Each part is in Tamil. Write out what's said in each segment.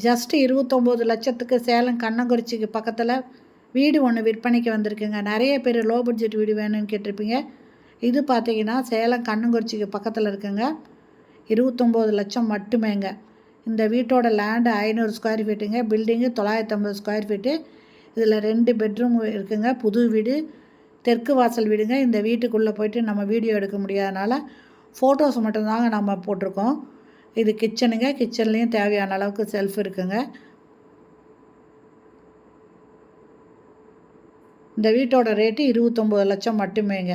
ஜஸ்ட் 29 லட்சத்துக்கு சேலம் கண்ணங்குறிச்சிக்கு பக்கத்தில் வீடு ஒன்று விற்பனைக்கு வந்திருக்குங்க. நிறைய பேர் லோ பட்ஜெட் வீடு வேணும்னு கேட்டிருப்பீங்க. இது பார்த்தீங்கன்னா சேலம் கண்ணங்குறிச்சிக்கு பக்கத்தில் இருக்குங்க. 29 லட்சம் மட்டுமேங்க. இந்த வீட்டோட லேண்டு 500 ஸ்கொயர் ஃபீட்டுங்க. Building 950 square feet. இதில் 2 பெட்ரூம் இருக்குங்க. புது வீடு, தெற்கு வாசல் வீடுங்க. இந்த வீட்டுக்குள்ளே போய்ட்டு நம்ம வீடியோ எடுக்க முடியாதனால ஃபோட்டோஸ் மட்டும்தாங்க நம்ம போட்டிருக்கோம். இது கிச்சனுங்க. கிச்சன்லேயும் தேவையான அளவுக்கு செல்ஃப் இருக்குங்க. இந்த வீட்டோட ரேட்டு 29 லட்சம் மட்டுமேங்க.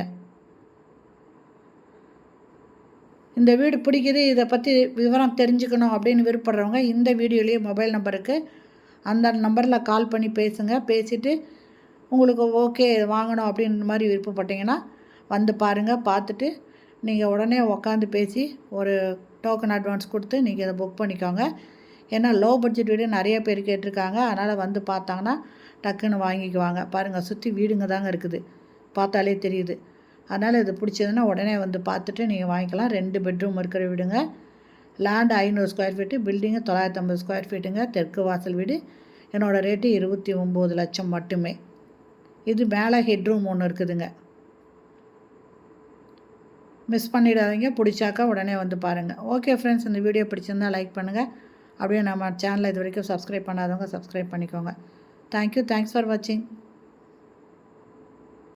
இந்த வீடு பிடிக்குது, இதை பற்றி விவரம் தெரிஞ்சுக்கணும் அப்படின்னு விருப்பப்படுறவங்க இந்த வீடியோலேயே மொபைல் நம்பருக்கு அந்த நம்பரில் கால் பண்ணி பேசுங்க. பேசிவிட்டு உங்களுக்கு ஓகே வாங்கணும் அப்படின்ற மாதிரி விருப்பப்பட்டீங்கன்னா வந்து பாருங்கள். பார்த்துட்டு நீங்கள் உடனே உக்காந்து பேசி ஒரு டோக்கன் அட்வான்ஸ் கொடுத்து நீங்கள் இதை புக் பண்ணிக்கோங்க. ஏன்னா லோ பட்ஜெட் வீடு நிறைய பேர் கேட்டிருக்காங்க. அதனால் வந்து பார்த்தாங்கன்னா டக்குன்னு வாங்கிக்குவாங்க. பாருங்கள், சுற்றி வீடுங்க தாங்க இருக்குது, பார்த்தாலே தெரியுது. அதனால் இது பிடிச்சதுன்னா உடனே வந்து பார்த்துட்டு நீங்கள் வாங்கிக்கலாம். 2 பெட்ரூம் இருக்கிற வீடுங்க. Land 500 square feet, building 950 square ஃபீட்டுங்க. தெற்கு வாசல் வீடு. என்னோடய ரேட்டு 29 லட்சம் மட்டுமே. இது மேலே ஹெட்ரூம் ஒன்று இருக்குதுங்க. மிஸ் பண்ணிடாதீங்க. பிடிச்சாக்கா உடனே வந்து பாருங்கள். ஓகே ஃப்ரெண்ட்ஸ், இந்த வீடியோ பிடிச்சிருந்தால் லைக் பண்ணுங்கள். அப்படியே நம்ம சேனலை இது வரைக்கும் சப்ஸ்கிரைப் பண்ணாதவங்க சப்ஸ்கிரைப் பண்ணிக்கோங்க. தேங்க்யூ. தேங்க்ஸ் ஃபார் வாட்சிங்.